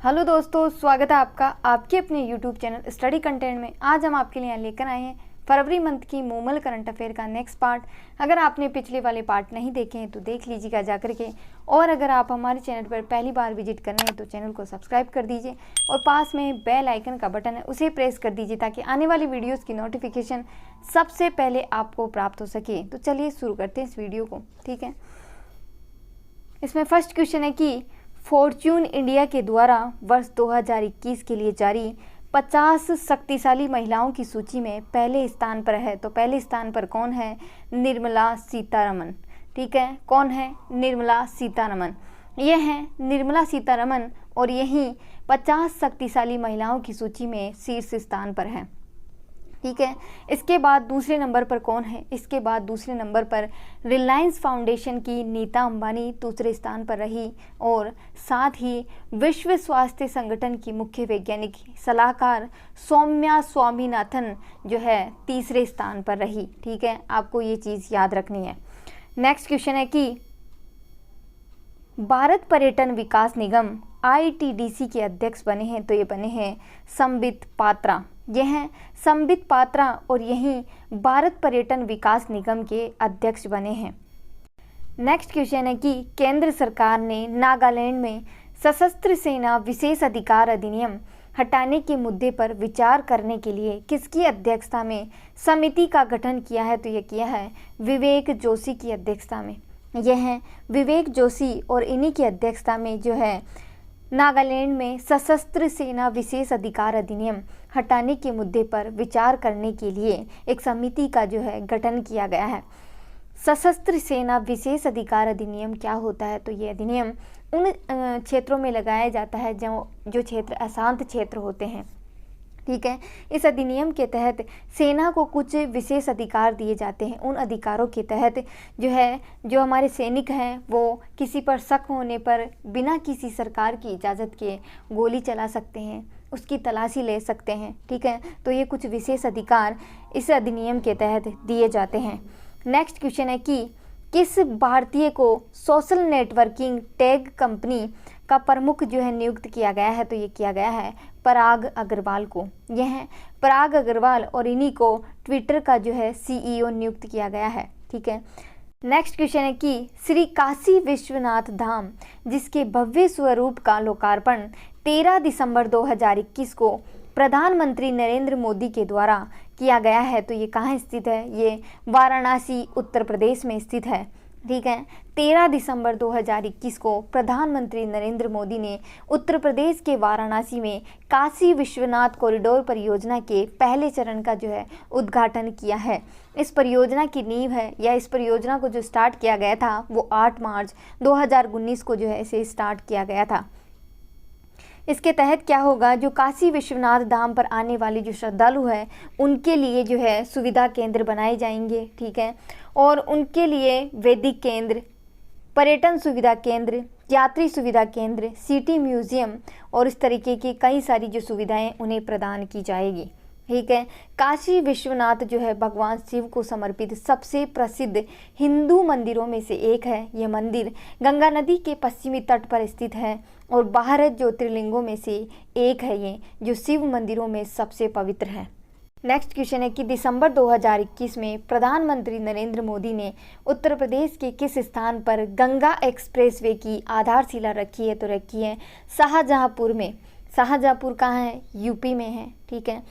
Hello दोस्तों, स्वागत है आपका आपके अपने यूट्यूब चैनल स्टडी कंटेंट में। आज हम आपके लिए लेकर आए हैं फरवरी मंथ की मूमल करंट अफेयर का नेक्स्ट पार्ट। अगर आपने पिछले वाले पार्ट नहीं देखे हैं तो देख लीजिएगा जाकर के, और अगर आप हमारे चैनल पर पहली बार विजिट कर रहे हैं तो चैनल को सब्सक्राइब कर दीजिए और पास में बेल आइकन का बटन है उसे प्रेस कर दीजिए ताकि आने वाली वीडियोज़ की नोटिफिकेशन सबसे पहले आपको प्राप्त हो सके। तो चलिए शुरू करते हैं इस वीडियो को। ठीक है, इसमें फर्स्ट क्वेश्चन है कि फॉर्च्यून इंडिया के द्वारा वर्ष 2021 के लिए जारी 50 शक्तिशाली महिलाओं की सूची में पहले स्थान पर है। तो पहले स्थान पर कौन है? निर्मला सीतारमन। ठीक है, कौन है? निर्मला सीतारमन। यह है निर्मला सीतारमन और यही 50 शक्तिशाली महिलाओं की सूची में शीर्ष स्थान पर है। ठीक है, इसके बाद दूसरे नंबर पर कौन है? इसके बाद दूसरे नंबर पर रिलायंस फाउंडेशन की नीता अंबानी दूसरे स्थान पर रही और साथ ही विश्व स्वास्थ्य संगठन की मुख्य वैज्ञानिक सलाहकार सौम्या स्वामीनाथन जो है तीसरे स्थान पर रही। ठीक है, आपको ये चीज़ याद रखनी है। नेक्स्ट क्वेश्चन है कि भारत पर्यटन विकास निगम ITDC के अध्यक्ष बने हैं। तो ये बने हैं संबित पात्रा। यह हैं संबित पात्रा और यही भारत पर्यटन विकास निगम के अध्यक्ष बने हैं। नेक्स्ट क्वेश्चन है कि केंद्र सरकार ने नागालैंड में सशस्त्र सेना विशेष अधिकार अधिनियम हटाने के मुद्दे पर विचार करने के लिए किसकी अध्यक्षता में समिति का गठन किया है? तो ये किया है विवेक जोशी की अध्यक्षता में। यह हैं विवेक जोशी और इन्हीं की अध्यक्षता में जो है नागालैंड में सशस्त्र सेना विशेष अधिकार अधिनियम हटाने के मुद्दे पर विचार करने के लिए एक समिति का जो है गठन किया गया है। सशस्त्र सेना विशेष अधिकार अधिनियम क्या होता है? तो ये अधिनियम उन क्षेत्रों में लगाया जाता है जो क्षेत्र अशांत क्षेत्र होते हैं। ठीक है, इस अधिनियम के तहत सेना को कुछ विशेष अधिकार दिए जाते हैं। उन अधिकारों के तहत जो हमारे सैनिक हैं वो किसी पर शक होने पर बिना किसी सरकार की इजाज़त के गोली चला सकते हैं, उसकी तलाशी ले सकते हैं। ठीक है, तो ये कुछ विशेष अधिकार इस अधिनियम के तहत दिए जाते हैं। नेक्स्ट क्वेश्चन है कि किस भारतीय को सोशल नेटवर्किंग टैग कंपनी का प्रमुख जो है नियुक्त किया गया है? तो ये किया गया है पराग अग्रवाल को। यह है पराग अग्रवाल और इन्हीं को ट्विटर का जो है CEO नियुक्त किया गया है। ठीक है, नेक्स्ट क्वेश्चन है कि श्री काशी विश्वनाथ धाम जिसके भव्य स्वरूप का लोकार्पण 13 दिसंबर 2021 को प्रधानमंत्री नरेंद्र मोदी के द्वारा किया गया है। तो ये कहाँ स्थित है? ये वाराणसी उत्तर प्रदेश में स्थित है। ठीक है, 13 दिसंबर 2021 को प्रधानमंत्री नरेंद्र मोदी ने उत्तर प्रदेश के वाराणसी में काशी विश्वनाथ कॉरिडोर परियोजना के पहले चरण का जो है उद्घाटन किया है। इस परियोजना की नींव है या इस परियोजना को जो स्टार्ट किया गया था वो 8 मार्च 2019 को जो है इसे स्टार्ट किया गया था। इसके तहत क्या होगा? जो काशी विश्वनाथ धाम पर आने वाले जो श्रद्धालु हैं उनके लिए जो है सुविधा केंद्र बनाए जाएंगे। ठीक है, और उनके लिए वैदिक केंद्र, पर्यटन सुविधा केंद्र, यात्री सुविधा केंद्र, सिटी म्यूजियम और इस तरीके की कई सारी जो सुविधाएं उन्हें प्रदान की जाएगी। ठीक है, काशी विश्वनाथ जो है भगवान शिव को समर्पित सबसे प्रसिद्ध हिंदू मंदिरों में से एक है। यह मंदिर गंगा नदी के पश्चिमी तट पर स्थित है और 12 ज्योतिर्लिंगों में से एक है ये, जो शिव मंदिरों में सबसे पवित्र है। नेक्स्ट क्वेश्चन है कि दिसंबर 2021 में प्रधानमंत्री नरेंद्र मोदी ने उत्तर प्रदेश के किस स्थान पर गंगा एक्सप्रेसवे की आधारशिला रखी है? तो रखी है शाहजहांपुर में। शाहजहांपुर कहाँ है? यूपी में है। ठीक है,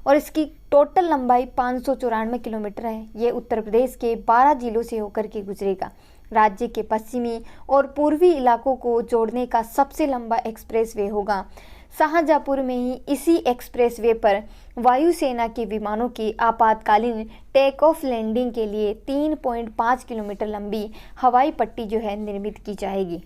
और इसकी टोटल लंबाई 594 किलोमीटर है। ये उत्तर प्रदेश के 12 जिलों से होकर के गुजरेगा। राज्य के पश्चिमी और पूर्वी इलाकों को जोड़ने का सबसे लंबा एक्सप्रेसवे होगा। शाहजहांपुर में ही इसी एक्सप्रेसवे पर वायुसेना के विमानों की आपातकालीन टेक ऑफ लैंडिंग के लिए 3.5 किलोमीटर लंबी हवाई पट्टी जो है निर्मित की जाएगी।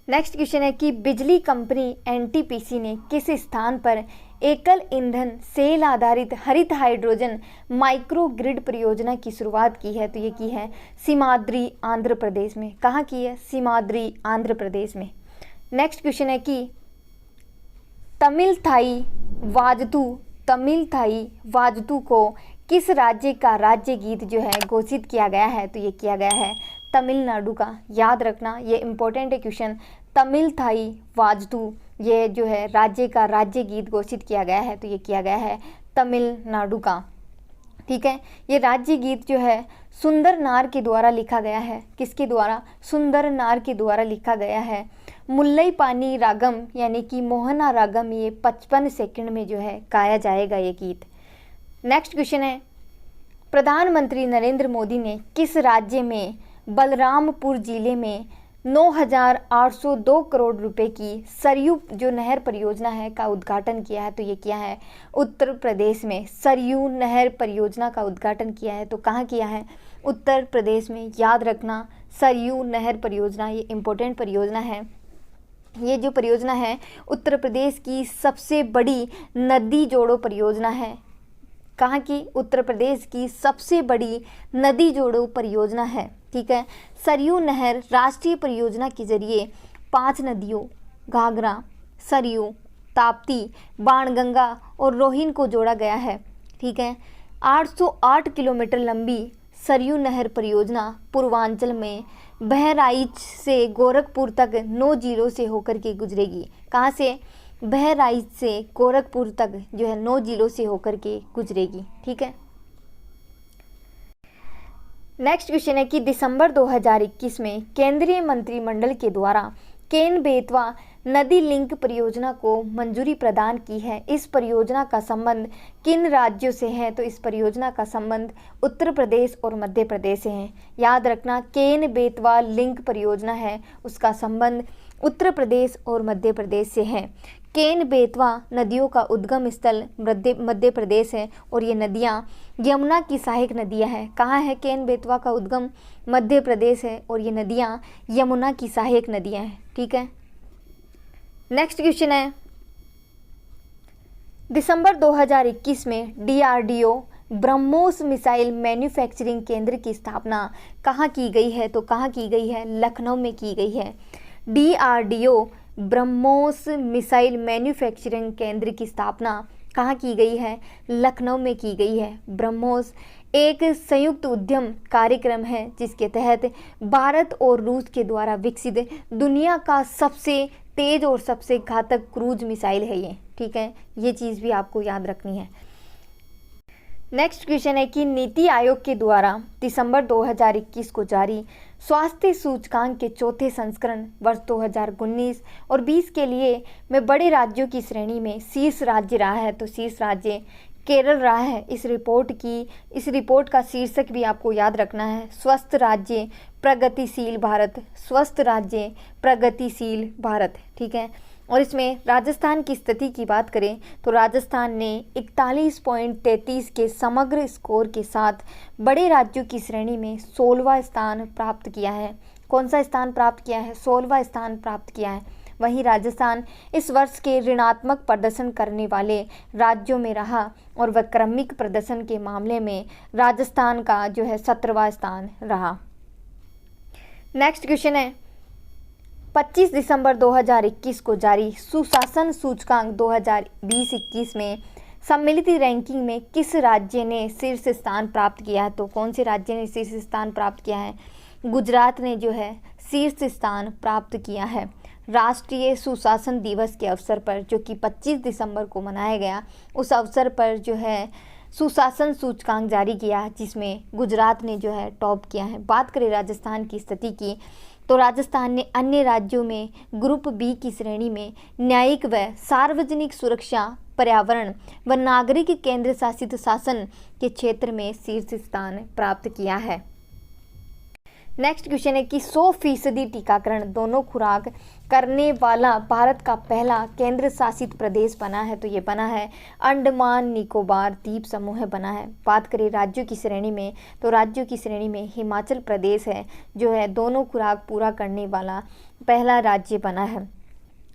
नेक्स्ट क्वेश्चन है कि बिजली कंपनी NTPC ने किस स्थान पर एकल ईंधन सेल आधारित हरित हाइड्रोजन माइक्रो ग्रिड परियोजना की शुरुआत की है? तो ये की है सीमाद्री आंध्र प्रदेश में। कहाँ की है? सीमाद्री आंध्र प्रदेश में। नेक्स्ट क्वेश्चन है कि तमिल थाई वाजतू को किस राज्य का राज्य गीत जो है घोषित किया गया है? तो ये किया गया है तमिलनाडु का। याद रखना, ये इम्पोर्टेंट है क्वेश्चन। तमिल थाई वाजतू ये जो है राज्य का राज्य गीत घोषित किया गया है, तो ये किया गया है तमिलनाडु का। ठीक है, ये राज्य गीत जो है सुंदर नार के द्वारा लिखा गया है। किसके द्वारा? सुंदर नार के द्वारा लिखा गया है। मुल्लई पानी रागम यानी कि मोहना रागम ये 55 सेकंड में जो है गाया जाएगा ये गीत। नेक्स्ट क्वेश्चन है, प्रधानमंत्री नरेंद्र मोदी ने किस राज्य में बलरामपुर जिले में 9,802 करोड़ रुपए की सरयू जो नहर परियोजना है का उद्घाटन किया है? तो ये किया है उत्तर प्रदेश में। सरयू नहर परियोजना का उद्घाटन किया है, तो कहाँ किया है? उत्तर प्रदेश में। याद रखना, सरयू नहर परियोजना ये इम्पोर्टेंट परियोजना है। ये जो परियोजना है उत्तर प्रदेश की सबसे बड़ी नदी जोड़ो परियोजना है। कहाँ की? उत्तर प्रदेश की सबसे बड़ी नदी जोड़ो परियोजना है। ठीक है, सरयू नहर राष्ट्रीय परियोजना के जरिए 5 नदियों घाघरा, सरयू, ताप्ती, बाणगंगा और रोहिन को जोड़ा गया है। ठीक है, 808 किलोमीटर लंबी सरयू नहर परियोजना पूर्वांचल में बहराइच से गोरखपुर तक 9 जिलों से होकर के गुजरेगी। कहाँ से? बहराइच से गोरखपुर तक जो है 9 जिलों से होकर के गुजरेगी। ठीक है, नेक्स्ट क्वेश्चन है कि दिसंबर 2021 में केंद्रीय मंत्रिमंडल के द्वारा केन बेतवा नदी लिंक परियोजना को मंजूरी प्रदान की है। इस परियोजना का संबंध किन राज्यों से है? तो इस परियोजना का संबंध उत्तर प्रदेश और मध्य प्रदेश से है। याद रखना, केन बेतवा लिंक परियोजना है, उसका संबंध उत्तर प्रदेश और मध्य प्रदेश से है। केन बेतवा नदियों का उद्गम स्थल मध्य प्रदेश है और ये नदियाँ यमुना की सहायक नदियाँ हैं। कहाँ है केन बेतवा का उद्गम? मध्य प्रदेश है और ये नदियाँ यमुना की सहायक नदियाँ हैं। ठीक है, नेक्स्ट क्वेश्चन है, दिसंबर 2021 में DRDO ब्रह्मोस मिसाइल मैन्युफैक्चरिंग केंद्र की स्थापना कहाँ की गई है? तो कहाँ की गई है? लखनऊ में की गई है। DRDO ब्रह्मोस मिसाइल मैन्युफैक्चरिंग केंद्र की स्थापना कहाँ की गई है? लखनऊ में की गई है। ब्रह्मोस एक संयुक्त उद्यम कार्यक्रम है जिसके तहत भारत और रूस के द्वारा विकसित दुनिया का सबसे तेज और सबसे घातक क्रूज मिसाइल है ये। ठीक है, ये चीज़ भी आपको याद रखनी है। नेक्स्ट क्वेश्चन है कि नीति आयोग के द्वारा दिसंबर 2021 को जारी स्वास्थ्य सूचकांक के चौथे संस्करण वर्ष 2019 और 20 के लिए में बड़े राज्यों की श्रेणी में शीर्ष राज्य रहा है। तो शीर्ष राज्य केरल रहा है। इस रिपोर्ट का शीर्षक भी आपको याद रखना है, स्वस्थ राज्य प्रगतिशील भारत। स्वस्थ राज्य प्रगतिशील भारत। ठीक है, और इसमें राजस्थान की स्थिति की बात करें तो राजस्थान ने 41.33 के समग्र स्कोर के साथ बड़े राज्यों की श्रेणी में 16वां स्थान प्राप्त किया है। कौन सा स्थान प्राप्त किया है? 16वां स्थान प्राप्त किया है। वहीं राजस्थान इस वर्ष के ऋणात्मक प्रदर्शन करने वाले राज्यों में रहा और वैक्रमिक प्रदर्शन के मामले में राजस्थान का जो है 17वां स्थान रहा। नेक्स्ट क्वेश्चन है, 25 दिसंबर 2021 को जारी सुशासन सूचकांक 2020-21 में सम्मिलित रैंकिंग में किस राज्य ने शीर्ष स्थान प्राप्त किया है? तो कौन से राज्य ने शीर्ष स्थान प्राप्त किया है? गुजरात ने जो है शीर्ष स्थान प्राप्त किया है। राष्ट्रीय सुशासन दिवस के अवसर पर जो कि 25 दिसंबर को मनाया गया, उस अवसर पर जो है सुशासन सूचकांक जारी किया जिसमें गुजरात ने जो है टॉप किया है। बात करें राजस्थान की स्थिति की तो राजस्थान ने अन्य राज्यों में ग्रुप बी की श्रेणी में न्यायिक व सार्वजनिक सुरक्षा, पर्यावरण व नागरिक केंद्र शासित शासन के क्षेत्र में शीर्ष स्थान प्राप्त किया है। नेक्स्ट क्वेश्चन है कि 100% टीकाकरण दोनों खुराक करने वाला भारत का पहला केंद्र शासित प्रदेश बना है। तो ये बना है अंडमान निकोबार द्वीप समूह बना है। बात करें राज्यों की श्रेणी में तो राज्यों की श्रेणी में हिमाचल प्रदेश है जो है दोनों खुराक पूरा करने वाला पहला राज्य बना है।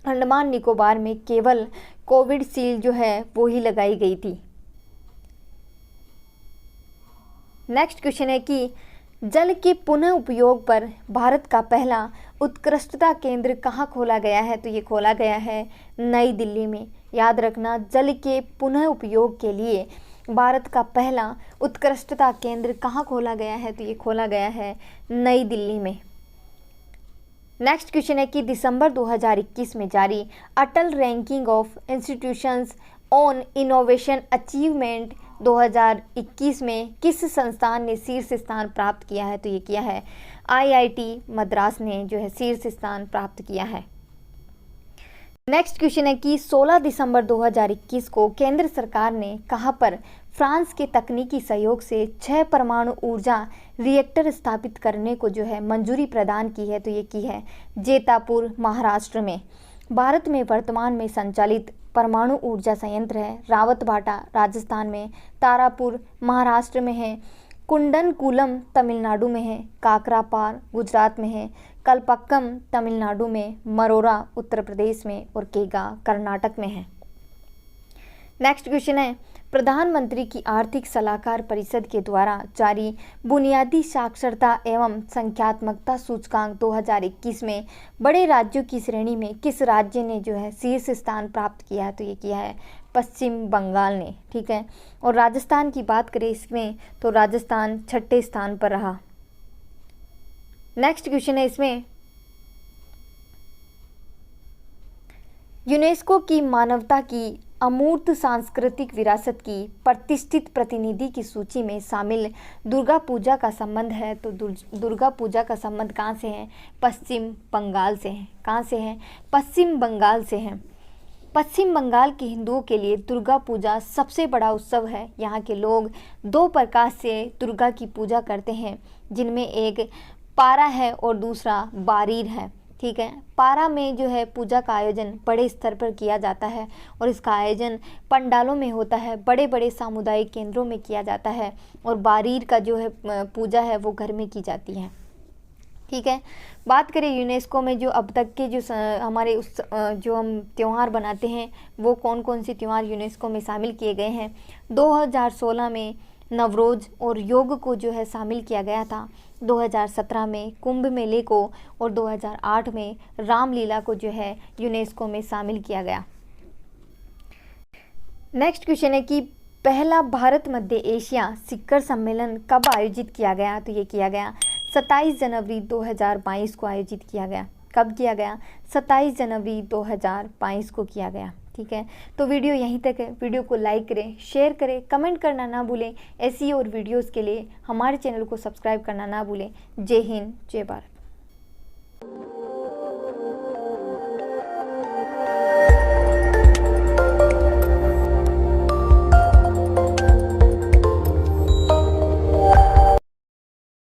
अंडमान निकोबार में केवल कोविशील्ड जो है वो ही लगाई गई थी। नेक्स्ट क्वेश्चन है कि जल के पुनः उपयोग पर भारत का पहला उत्कृष्टता केंद्र कहाँ खोला गया है? तो ये खोला गया है नई दिल्ली में। याद रखना, जल के पुनः उपयोग के लिए भारत का पहला उत्कृष्टता केंद्र कहाँ खोला गया है? तो ये खोला गया है नई दिल्ली में। नेक्स्ट क्वेश्चन है कि दिसंबर 2021 में जारी Atal ranking of institutions on innovation achievement 2021 में किस संस्थान ने शीर्ष स्थान प्राप्त किया है? तो ये किया है IIT मद्रास ने जो है शीर्ष स्थान प्राप्त किया है। नेक्स्ट क्वेश्चन है कि 16 दिसंबर 2021 को केंद्र सरकार ने कहां पर फ्रांस के तकनीकी सहयोग से 6 परमाणु ऊर्जा रिएक्टर स्थापित करने को जो है मंजूरी प्रदान की है? तो ये की है जेतापुर महाराष्ट्र में। भारत में वर्तमान में संचालित परमाणु ऊर्जा संयंत्र है रावतभाटा राजस्थान में, तारापुर महाराष्ट्र में है, कुंडनकुलम तमिलनाडु में है, काकरापार गुजरात में है, कलपक्कम तमिलनाडु में, मरोरा उत्तर प्रदेश में और केगा कर्नाटक में है। नेक्स्ट क्वेश्चन है प्रधानमंत्री की आर्थिक सलाहकार परिषद के द्वारा जारी बुनियादी साक्षरता एवं संख्यात्मकता सूचकांक 2021 में बड़े राज्यों की श्रेणी में किस राज्य ने जो है शीर्ष स्थान प्राप्त किया है? तो ये किया है पश्चिम बंगाल ने। ठीक है, और राजस्थान की बात करें इसमें तो राजस्थान 6ठे स्थान पर रहा। नेक्स्ट क्वेश्चन है इसमें यूनेस्को की मानवता की अमूर्त सांस्कृतिक विरासत की प्रतिष्ठित प्रतिनिधि की सूची में शामिल दुर्गा पूजा का संबंध है? तो दुर्गा पूजा का संबंध कहाँ से है? पश्चिम बंगाल से है। कहाँ से है? पश्चिम बंगाल से है। पश्चिम बंगाल के हिंदुओं के लिए दुर्गा पूजा सबसे बड़ा उत्सव है। यहाँ के लोग 2 प्रकार से दुर्गा की पूजा करते हैं, जिनमें एक पारा है और दूसरा बारीर है। ठीक है, पारा में जो है पूजा का आयोजन बड़े स्तर पर किया जाता है और इसका आयोजन पंडालों में होता है, बड़े बड़े सामुदायिक केंद्रों में किया जाता है, और बारीर का जो है पूजा है वो घर में की जाती है। ठीक है, बात करें यूनेस्को में जो अब तक के जो हमारे जो हम त्यौहार बनाते हैं वो कौन कौन से त्यौहार यूनेस्को में शामिल किए गए हैं? 2016 में नवरोज और योग को जो है शामिल किया गया था, 2017 में कुंभ मेले को और 2008 में रामलीला को जो है यूनेस्को में शामिल किया गया। नेक्स्ट क्वेश्चन है कि पहला भारत मध्य एशिया शिखर सम्मेलन कब आयोजित किया गया? तो ये किया गया 27 जनवरी 2022 को आयोजित किया गया। कब किया गया? 27 जनवरी 2022 को किया गया। ठीक है, तो वीडियो यहीं तक है। वीडियो को लाइक करें, शेयर करें, कमेंट करना ना भूलें। ऐसी और वीडियोस के लिए हमारे चैनल को सब्सक्राइब करना ना भूलें। जय हिंद, जय भारत।